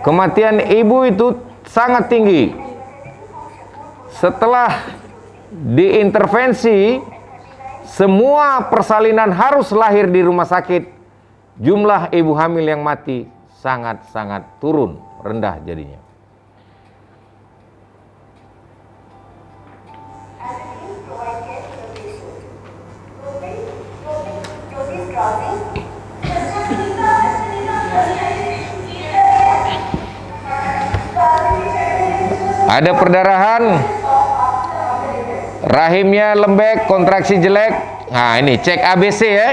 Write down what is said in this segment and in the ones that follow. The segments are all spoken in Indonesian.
kematian ibu itu sangat tinggi. Setelah diintervensi, semua persalinan harus lahir di rumah sakit. Jumlah ibu hamil yang mati sangat-sangat turun, rendah jadinya. Ada perdarahan, rahimnya lembek, kontraksi jelek. Nah ini cek ABC ya.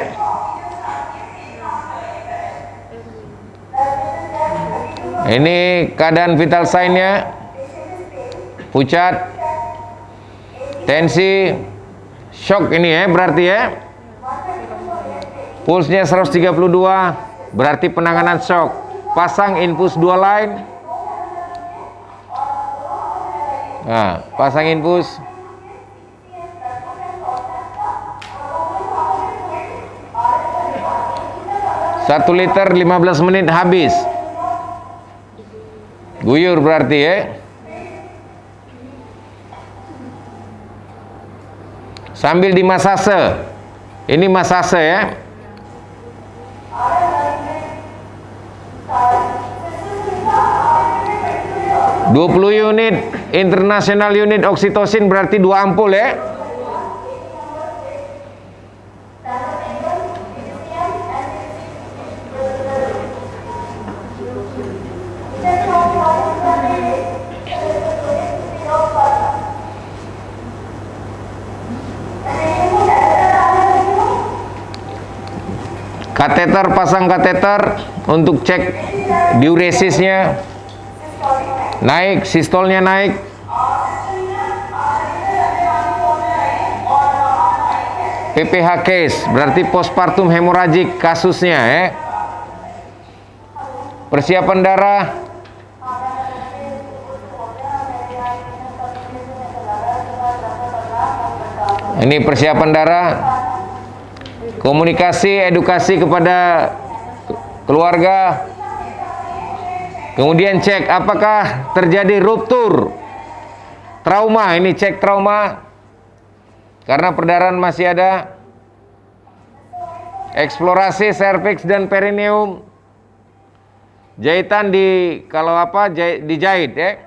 Ini keadaan vital sign-nya, pucat, tensi, shock ini ya berarti ya. Pulsnya 132, berarti penanganan shock. Pasang infus 2 line. Nah, pasang infus. Satu liter 15 menit habis. Guyur berarti ya. Sambil dimasase. Ini masase ya. (20 unit international unit oksitosin berarti 2 ampul ya. Kateter, pasang kateter untuk cek diuresisnya. Naik, sistolnya naik. PPH case berarti postpartum hemoragik kasusnya ya. Persiapan darah. Ini persiapan darah. Komunikasi, edukasi kepada keluarga. Kemudian cek apakah terjadi ruptur, trauma. Ini cek trauma karena perdarahan masih ada. Eksplorasi serviks dan perineum. Jahitan di kalau apa dijahit ya.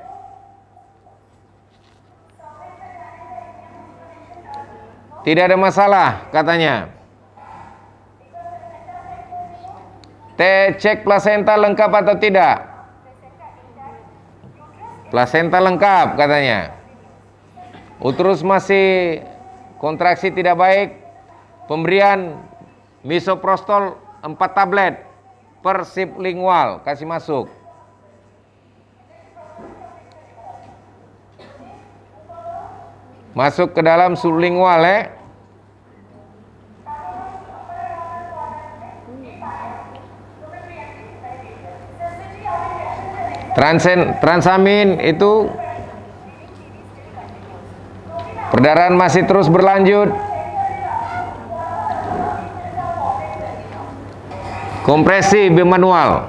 Tidak ada masalah katanya. Cek plasenta lengkap atau tidak? Plasenta lengkap katanya. Uterus masih kontraksi tidak baik. Pemberian misoprostol 4 tablet per sublingual kasih masuk. Masuk ke dalam sublingual ya. Transamin itu perdarahan masih terus berlanjut. Kompresi bimanual.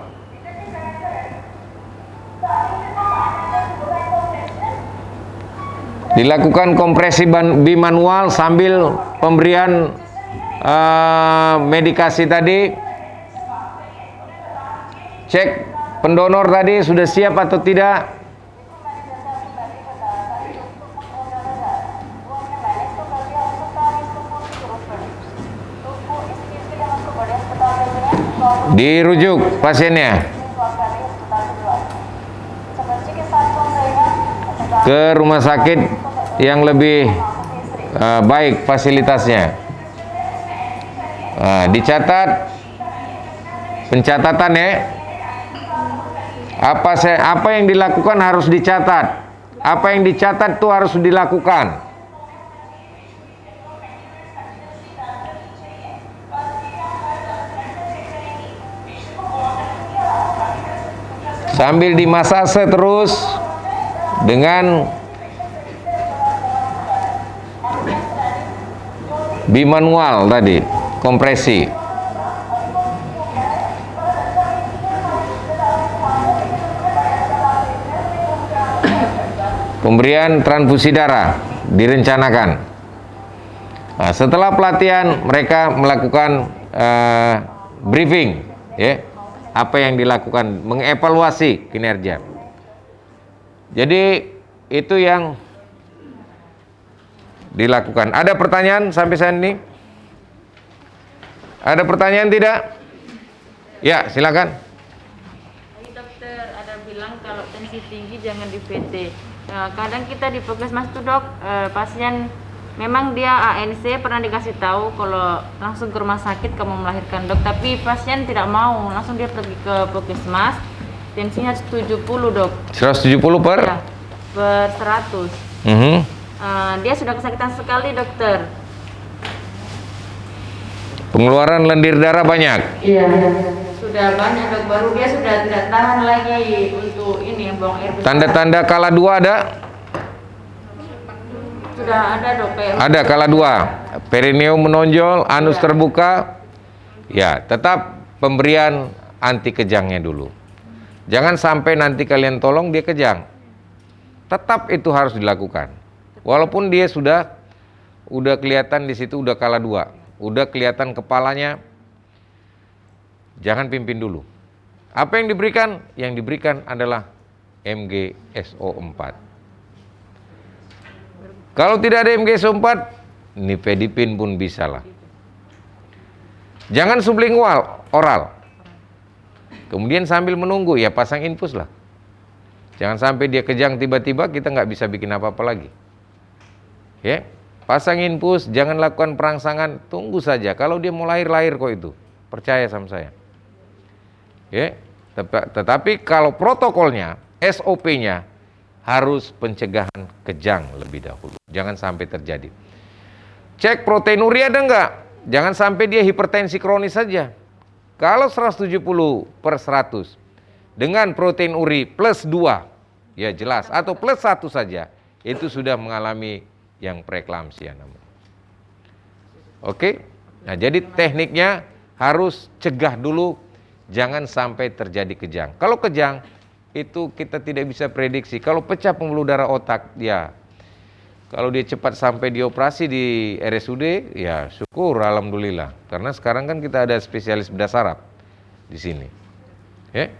Dilakukan kompresi bimanual sambil pemberian medikasi tadi. Cek pendonor tadi sudah siap atau tidak? Dirujuk pasiennya ke rumah sakit yang lebih baik fasilitasnya. Dicatat pencatatan ya. Apa yang dilakukan harus dicatat. Apa yang dicatat itu harus dilakukan. Sambil dimasase terus dengan bimanual tadi, kompresi. pemberian transfusi darah direncanakan. Nah, setelah pelatihan mereka melakukan briefing, ya, apa yang dilakukan, mengevaluasi kinerja. Jadi itu yang dilakukan. Ada pertanyaan sampai saat ini? Ada pertanyaan tidak? Ya, silakan. Tadi dokter ada bilang kalau tensi tinggi jangan di PT. Kadang kita di puskesmas tuh dok, pasien memang dia ANC pernah dikasih tahu kalau langsung ke rumah sakit kamu melahirkan dok, tapi pasien tidak mau, langsung dia pergi ke puskesmas, tensinya 70 dok. 170 per? Ya, per 100. Dia sudah kesakitan sekali dokter. Pengeluaran lendir darah banyak? Iya, sudah banyak dok, baru dia sudah tidak tahan lagi untuk ini buang air besar. Tanda-tanda kala 2 ada? Sudah ada dok. Ada kala 2, perineum menonjol, anus terbuka. Ya, tetap pemberian anti kejangnya dulu. Jangan sampai nanti kalian tolong dia kejang. Tetap itu harus dilakukan. Walaupun dia sudah kelihatan di situ udah kala 2, udah kelihatan kepalanya, jangan pimpin dulu. Apa yang diberikan? Yang diberikan adalah MgSO4. Kalau tidak ada MgSO4, nifedipin pun bisa lah. Jangan sublingual, oral. Kemudian sambil menunggu, ya pasang infus lah. Jangan sampai dia kejang tiba-tiba, kita nggak bisa bikin apa-apa lagi. Ya, pasang infus, jangan lakukan perangsangan, tunggu saja. Kalau dia mau lahir kok itu, percaya sama saya. Ya, tetapi kalau protokolnya, SOP-nya harus pencegahan kejang lebih dahulu. Jangan sampai terjadi. Cek proteinuria ada nggak? Jangan sampai dia hipertensi kronis saja. Kalau 170 per 100 dengan protein uri plus 2, ya jelas, atau plus 1 saja, itu sudah mengalami yang preeklamsia namanya. Oke? Nah, jadi tekniknya harus cegah dulu, jangan sampai terjadi kejang. Kalau kejang, itu kita tidak bisa prediksi. Kalau pecah pembuluh darah otak, ya kalau dia cepat sampai dioperasi di RSUD, ya syukur, alhamdulillah. Karena sekarang kan kita ada spesialis bedah saraf di sini. Ya,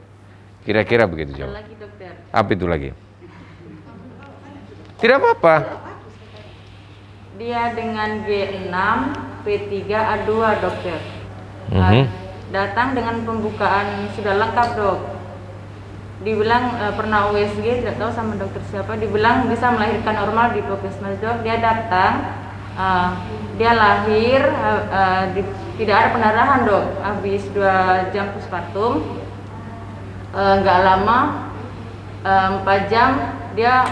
kira-kira begitu jawab. Lagi dokter. Apa itu lagi? Tidak apa-apa. Dia dengan G6, P3A2 dokter. Datang dengan pembukaan sudah lengkap dok. Dibilang pernah USG, tidak tahu sama dokter siapa, dibilang bisa melahirkan normal di puskesmas dok. Dia datang, dia lahir, tidak ada pendarahan dok. Habis 2 jam postpartum, nggak lama, 4 jam dia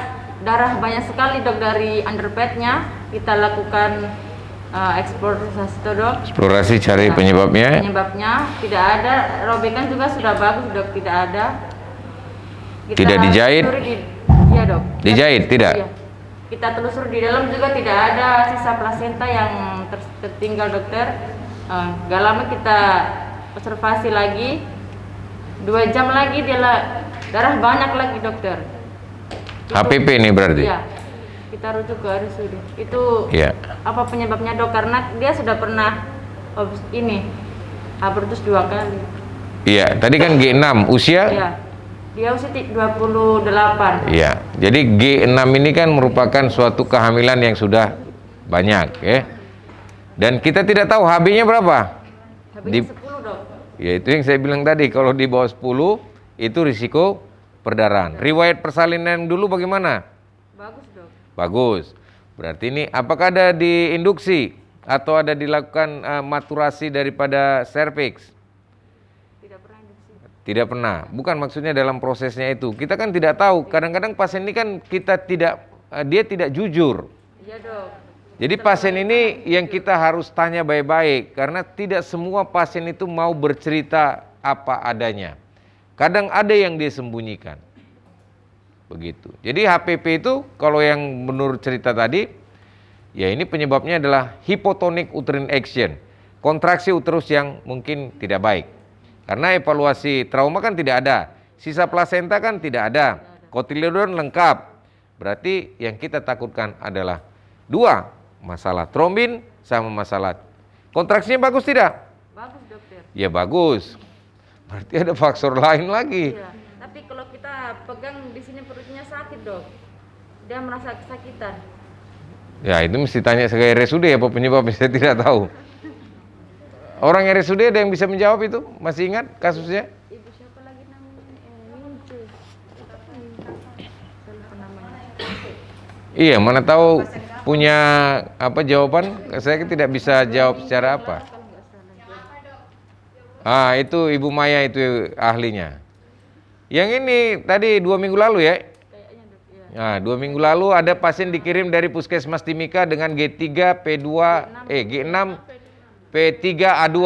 darah banyak sekali dok dari underpadnya. Kita lakukan eksplorasi dok. Eksplorasi cari penyebabnya. Penyebabnya tidak ada, robekan juga sudah bagus dok, tidak ada. Kita tidak dijahit? Iya dok. Dijahit tidak? Iya. Kita telusur di dalam juga tidak ada sisa plasenta yang tertinggal dokter. Gak lama kita observasi lagi, 2 jam lagi dia darah banyak lagi dokter. HPP ini berarti? Iya. Kita rujuk ke RSUD. Itu apa penyebabnya dok? Karena dia sudah pernah abortus 2 kali. Iya, tadi kan G6 usia? Iya. Dia usia 28. Iya. Jadi G6 ini kan merupakan suatu kehamilan yang sudah banyak, ya. Dan kita tidak tahu HB-nya berapa? HB-nya 10 dok. Ya itu yang saya bilang tadi, kalau di bawah 10 itu risiko perdarahan. Riwayat persalinan dulu bagaimana? Bagus dok. Bagus. Berarti ini apakah ada diinduksi atau ada dilakukan maturasi daripada serviks? Tidak pernah induksi. Tidak pernah. Bukan maksudnya dalam prosesnya itu. Kita kan tidak tahu. Kadang-kadang pasien ini kan dia tidak jujur. Iya dok. Jadi pasien ini yang kita harus tanya baik-baik, karena tidak semua pasien itu mau bercerita apa adanya. Kadang ada yang dia sembunyikan. Begitu. Jadi HPP itu kalau yang menurut cerita tadi, ya ini penyebabnya adalah hypotonic uterine action. Kontraksi uterus yang mungkin tidak baik. Karena evaluasi trauma kan tidak ada. Sisa plasenta kan tidak ada. Kotiledon lengkap. Berarti yang kita takutkan adalah dua, masalah trombin sama masalah kontraksinya bagus tidak? Bagus dokter. Ya bagus. Berarti ada faktor lain lagi. Iya. Tapi kalau kita pegang di sini perutnya sakit dok. Dia merasa kesakitan. Ya itu mesti tanya ke RSUD apa penyebabnya, saya tidak tahu. Orang RSUD ada yang bisa menjawab itu? Masih ingat kasusnya? Ibu siapa lagi namanya? Mince. Saya lupa namanya. Iya, mana tahu punya apa jawaban? Saya tidak bisa jawab secara apa. Kalau nggak salah. Ah, itu Ibu Maya itu ahlinya. Yang ini tadi 2 minggu lalu ya? Kayaknya dok. Ya. Nah, 2 minggu lalu ada pasien dikirim dari Puskesmas Timika dengan G3, P2, G6, P3A2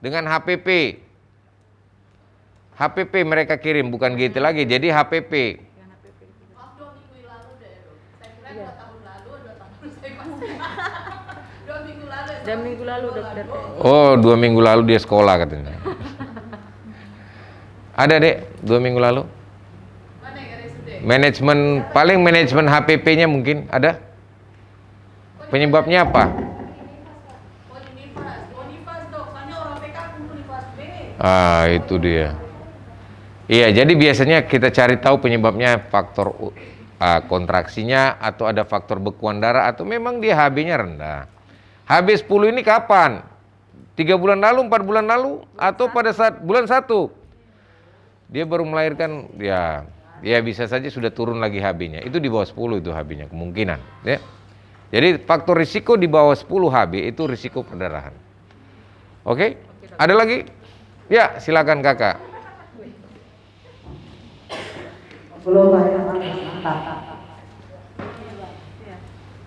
dengan HPP. HPP mereka kirim, bukan GT lagi, jadi HPP. Yang HPP. 2 minggu lalu deh dok. Saya kira 2 tahun lalu, 2 tahun saya masih 2 minggu lalu. 2 minggu lalu dokter. Oh, 2 minggu lalu dia sekolah katanya. Ada dek, 2 minggu lalu. Mana yang RSUD? Manajemen, paling manajemen HPP-nya mungkin ada. Penyebabnya apa? Oh Univas dok. Soalnya orang PK aku Univas B. Ah, itu dia. Iya, jadi biasanya kita cari tahu penyebabnya faktor kontraksinya atau ada faktor bekuan darah atau memang dia HB-nya rendah. HB 10 ini kapan? 3 bulan lalu, 4 bulan lalu atau pada saat bulan 1? Dia baru melahirkan, ya bisa saja sudah turun lagi HB-nya. Itu di bawah 10 itu HB-nya kemungkinan, ya. Jadi faktor risiko di bawah 10 HB itu risiko perdarahan. Oke? Ada lagi? Ya, silakan Kakak. Belum banyak mantap.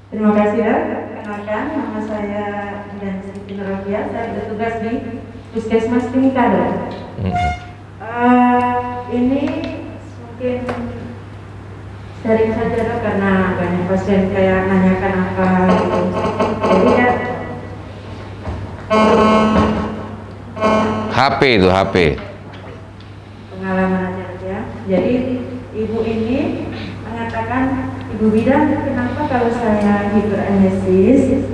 Terima kasih ya. Kenalkan, nama saya Dian Siti Nurabia. Saya bertugas di Puskesmas Timika. Ini mungkin sering saja dok, karena banyak pasien kayak nanyakan apa gitu. Jadi ya HP itu HP. pengalaman aja ya. Jadi ibu ini mengatakan, Ibu bidan, kenapa kalau saya hiperemesis